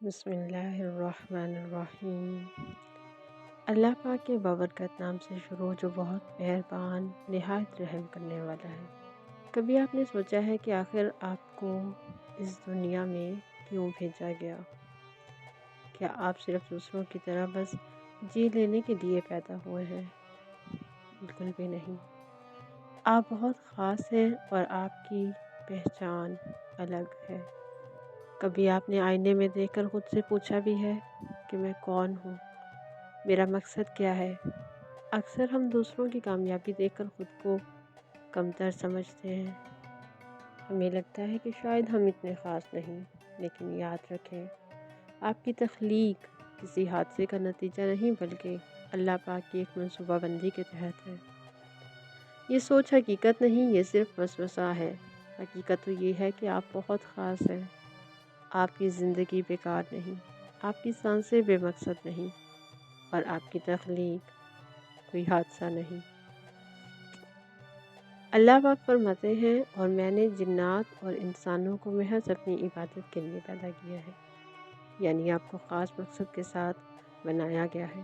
بسم اللہ الرحمن الرحیم۔ اللہ پاک کے بابرکت نام سے شروع جو بہت مہربان نہایت رحم کرنے والا ہے۔ کبھی آپ نے سوچا ہے کہ آخر آپ کو اس دنیا میں کیوں بھیجا گیا؟ کیا آپ صرف دوسروں کی طرح بس جی لینے کے لیے پیدا ہوئے ہیں؟ بالکل بھی نہیں۔ آپ بہت خاص ہیں اور آپ کی پہچان الگ ہے۔ کبھی آپ نے آئینے میں دیکھ کر خود سے پوچھا بھی ہے کہ میں کون ہوں؟ میرا مقصد کیا ہے؟ اکثر ہم دوسروں کی کامیابی دیکھ کر خود کو کمتر سمجھتے ہیں۔ ہمیں لگتا ہے کہ شاید ہم اتنے خاص نہیں، لیکن یاد رکھیں، آپ کی تخلیق کسی حادثے کا نتیجہ نہیں بلکہ اللہ پاک کی ایک منصوبہ بندی کے تحت ہے۔ یہ سوچ حقیقت نہیں، یہ صرف وسوسہ ہے۔ حقیقت تو یہ ہے کہ آپ بہت خاص ہیں۔ آپ کی زندگی بیکار نہیں، آپ کی سانسیں بے مقصد نہیں، اور آپ کی تخلیق کوئی حادثہ نہیں۔ اللہ پاک فرماتے ہیں، اور میں نے جنات اور انسانوں کو محض اپنی عبادت کے لیے پیدا کیا ہے، یعنی آپ کو خاص مقصد کے ساتھ بنایا گیا ہے۔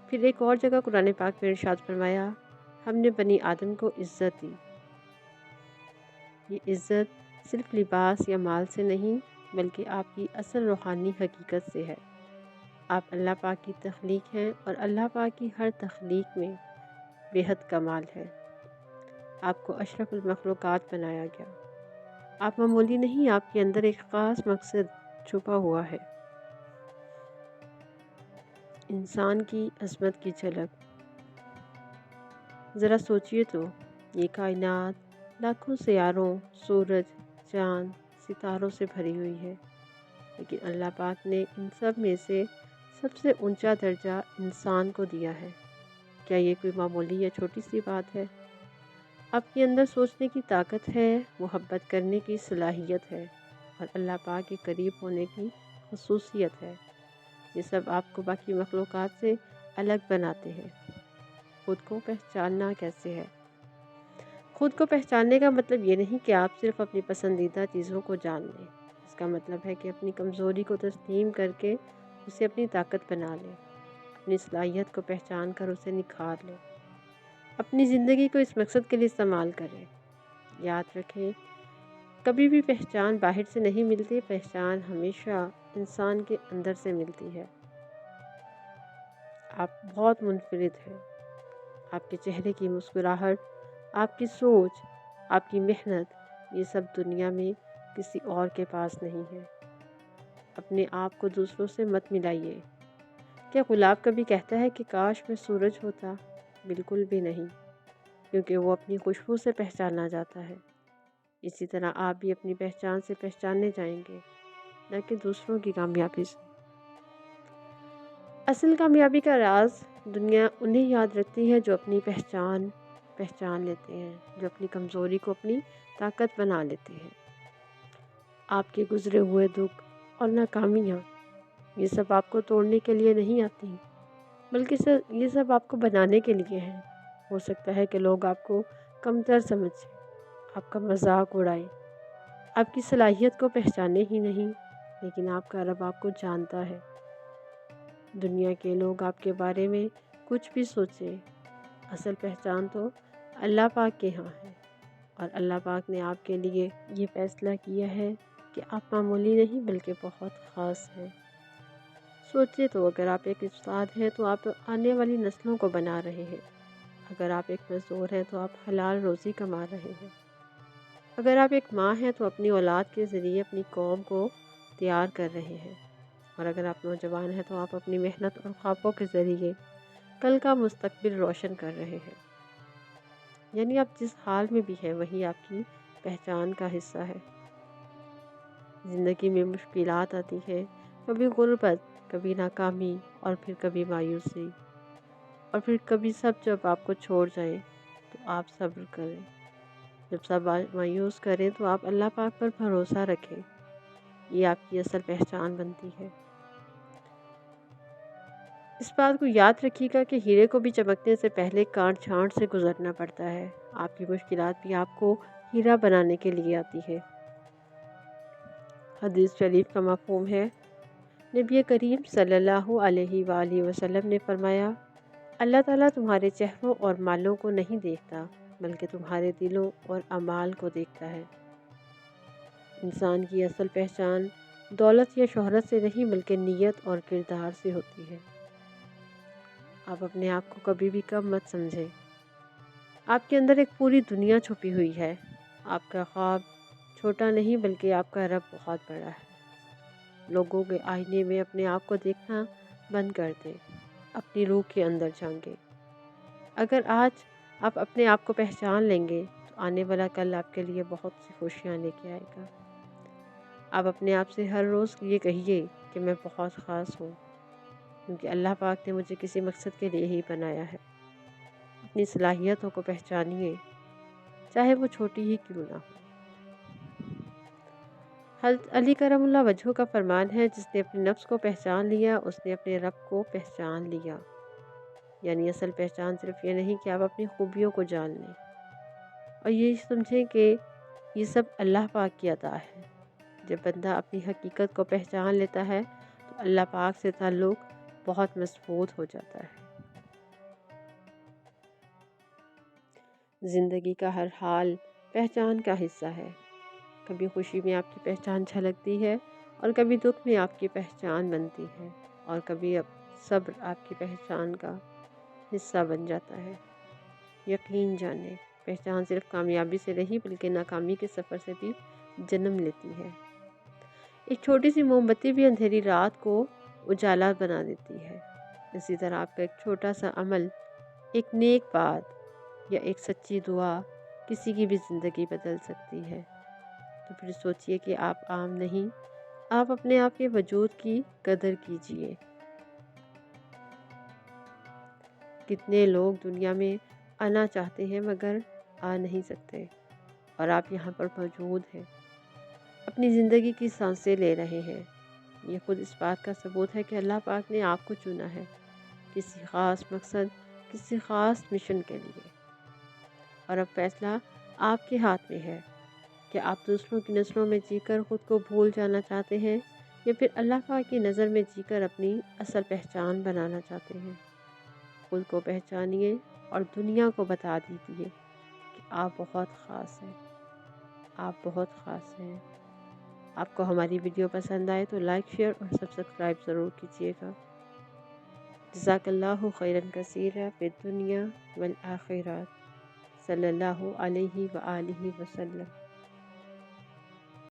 پھر ایک اور جگہ قرآن پاک میں ارشاد فرمایا، ہم نے بنی آدم کو عزت دی۔ یہ عزت صرف لباس یا مال سے نہیں بلکہ آپ کی اصل روحانی حقیقت سے ہے۔ آپ اللہ پاک کی تخلیق ہیں اور اللہ پاک کی ہر تخلیق میں بے حد کمال ہے۔ آپ کو اشرف المخلوقات بنایا گیا۔ آپ معمولی نہیں، آپ کے اندر ایک خاص مقصد چھپا ہوا ہے۔ انسان کی عظمت کی جھلک۔ ذرا سوچئے تو، یہ کائنات لاکھوں سیاروں، سورج، چاند، ستاروں سے بھری ہوئی ہے، لیکن اللہ پاک نے ان سب میں سے سب سے اونچا درجہ انسان کو دیا ہے۔ کیا یہ کوئی معمولی یا چھوٹی سی بات ہے؟ آپ کے اندر سوچنے کی طاقت ہے، محبت کرنے کی صلاحیت ہے، اور اللہ پاک کے قریب ہونے کی خصوصیت ہے۔ یہ سب آپ کو باقی مخلوقات سے الگ بناتے ہیں۔ خود کو پہچاننا کیسے ہے؟ خود کو پہچاننے کا مطلب یہ نہیں کہ آپ صرف اپنی پسندیدہ چیزوں کو جان لیں۔ اس کا مطلب ہے کہ اپنی کمزوری کو تسلیم کر کے اسے اپنی طاقت بنا لیں، اپنی صلاحیت کو پہچان کر اسے نکھار لیں، اپنی زندگی کو اس مقصد کے لیے استعمال کریں۔ یاد رکھیں، کبھی بھی پہچان باہر سے نہیں ملتی، پہچان ہمیشہ انسان کے اندر سے ملتی ہے۔ آپ بہت منفرد ہیں۔ آپ کے چہرے کی مسکراہٹ، آپ کی سوچ، آپ کی محنت، یہ سب دنیا میں کسی اور کے پاس نہیں ہے۔ اپنے آپ کو دوسروں سے مت ملائیے۔ کیا گلاب کبھی کہتا ہے کہ کاش میں سورج ہوتا؟ بالکل بھی نہیں، کیونکہ وہ اپنی خوشبو سے پہچانا جاتا ہے۔ اسی طرح آپ بھی اپنی پہچان سے پہچانے جائیں گے، نہ کہ دوسروں کی کامیابی سے۔ اصل کامیابی کا راز دنیا انہیں یاد رکھتی ہے جو اپنی پہچان لیتے ہیں، جو اپنی کمزوری کو اپنی طاقت بنا لیتے ہیں۔ آپ کے گزرے ہوئے دکھ اور ناکامیاں، یہ سب آپ کو توڑنے کے لیے نہیں آتی، بلکہ یہ سب آپ کو بنانے کے لیے ہیں۔ ہو سکتا ہے کہ لوگ آپ کو کمتر سمجھیں، آپ کا مذاق اڑائیں، آپ کی صلاحیت کو پہچانے ہی نہیں، لیکن آپ کا رب آپ کو جانتا ہے۔ دنیا کے لوگ آپ کے بارے میں کچھ بھی سوچیں، اصل پہچان تو اللہ پاک کے ہاں ہے، اور اللہ پاک نے آپ کے لیے یہ فیصلہ کیا ہے کہ آپ معمولی نہیں بلکہ بہت خاص ہیں۔ سوچیں تو، اگر آپ ایک استاد ہیں تو آپ آنے والی نسلوں کو بنا رہے ہیں۔ اگر آپ ایک مزدور ہیں تو آپ حلال روزی کما رہے ہیں۔ اگر آپ ایک ماں ہیں تو اپنی اولاد کے ذریعے اپنی قوم کو تیار کر رہے ہیں، اور اگر آپ نوجوان ہیں تو آپ اپنی محنت اور خوابوں کے ذریعے کل کا مستقبل روشن کر رہے ہیں۔ یعنی آپ جس حال میں بھی ہیں وہی آپ کی پہچان کا حصہ ہے۔ زندگی میں مشکلات آتی ہیں، کبھی غربت، کبھی ناکامی، اور پھر کبھی مایوسی، اور پھر کبھی سب جب آپ کو چھوڑ جائیں تو آپ صبر کریں۔ جب سب مایوس کریں تو آپ اللہ پاک پر بھروسہ رکھیں۔ یہ آپ کی اصل پہچان بنتی ہے۔ اس بات کو یاد رکھیے گا کہ ہیرے کو بھی چمکنے سے پہلے کانٹ چھانٹ سے گزرنا پڑتا ہے۔ آپ کی مشکلات بھی آپ کو ہیرا بنانے کے لیے آتی ہے۔ حدیث شریف کا مفہوم ہے، نبی کریم صلی اللہ علیہ وآلہ وسلم نے فرمایا، اللہ تعالیٰ تمہارے چہروں اور مالوں کو نہیں دیکھتا بلکہ تمہارے دلوں اور اعمال کو دیکھتا ہے۔ انسان کی اصل پہچان دولت یا شہرت سے نہیں بلکہ نیت اور کردار سے ہوتی ہے۔ آپ اپنے آپ کو کبھی بھی کم مت سمجھیں۔ آپ کے اندر ایک پوری دنیا چھپی ہوئی ہے۔ آپ کا خواب چھوٹا نہیں بلکہ آپ کا رب بہت بڑا ہے۔ لوگوں کے آئینے میں اپنے آپ کو دیکھنا بند کر دیں، اپنی روح کے اندر جھانکیں۔ اگر آج آپ اپنے آپ کو پہچان لیں گے تو آنے والا کل آپ کے لیے بہت سی خوشیاں لے کے آئے گا۔ آپ اپنے آپ سے ہر روز یہ کہیے کہ میں بہت خاص ہوں، کیونکہ اللہ پاک نے مجھے کسی مقصد کے لیے ہی بنایا ہے۔ اپنی صلاحیتوں کو پہچانیے، چاہے وہ چھوٹی ہی کیوں نہ ہو۔ حضرت علی کرم اللہ وجہہ کا فرمان ہے، جس نے اپنے نفس کو پہچان لیا اس نے اپنے رب کو پہچان لیا۔ یعنی اصل پہچان صرف یہ نہیں کہ آپ اپنی خوبیوں کو جان لیں اور یہ سمجھیں کہ یہ سب اللہ پاک کی عطا ہے۔ جب بندہ اپنی حقیقت کو پہچان لیتا ہے تو اللہ پاک سے تعلق بہت مضبوط ہو جاتا ہے۔ زندگی کا ہر حال پہچان کا حصہ ہے۔ کبھی خوشی میں آپ کی پہچان جھلکتی ہے اور کبھی دکھ میں آپ کی پہچان بنتی ہے اور کبھی صبر آپ کی پہچان کا حصہ بن جاتا ہے۔ یقین جانیں، پہچان صرف کامیابی سے نہیں بلکہ ناکامی کے سفر سے بھی جنم لیتی ہے۔ ایک چھوٹی سی موم بتی بھی اندھیری رات کو اجالا بنا دیتی ہے۔ اسی طرح آپ کا ایک چھوٹا سا عمل، ایک نیک بات یا ایک سچی دعا کسی کی بھی زندگی بدل سکتی ہے۔ تو پھر سوچئے کہ آپ عام نہیں، آپ اپنے آپ کے وجود کی قدر کیجئے۔ کتنے لوگ دنیا میں آنا چاہتے ہیں مگر آ نہیں سکتے، اور آپ یہاں پر موجود ہیں، اپنی زندگی کی سانسیں لے رہے ہیں۔ یہ خود اس بات کا ثبوت ہے کہ اللہ پاک نے آپ کو چنا ہے کسی خاص مقصد، کسی خاص مشن کے لیے۔ اور اب فیصلہ آپ کے ہاتھ میں ہے کہ آپ دوسروں کی نظروں میں جی کر خود کو بھول جانا چاہتے ہیں یا پھر اللہ پاک کی نظر میں جی کر اپنی اصل پہچان بنانا چاہتے ہیں۔ خود کو پہچانیے اور دنیا کو بتا دیجیے کہ آپ بہت خاص ہیں، آپ بہت خاص ہیں۔ آپ کو ہماری ویڈیو پسند آئے تو لائک، شیئر اور سبسکرائب ضرور کیجیے گا۔ جزاک اللہ خیرا کثیرا فی الدنیا والآخرہ، صلی اللہ علیہ وآلہ وسلم۔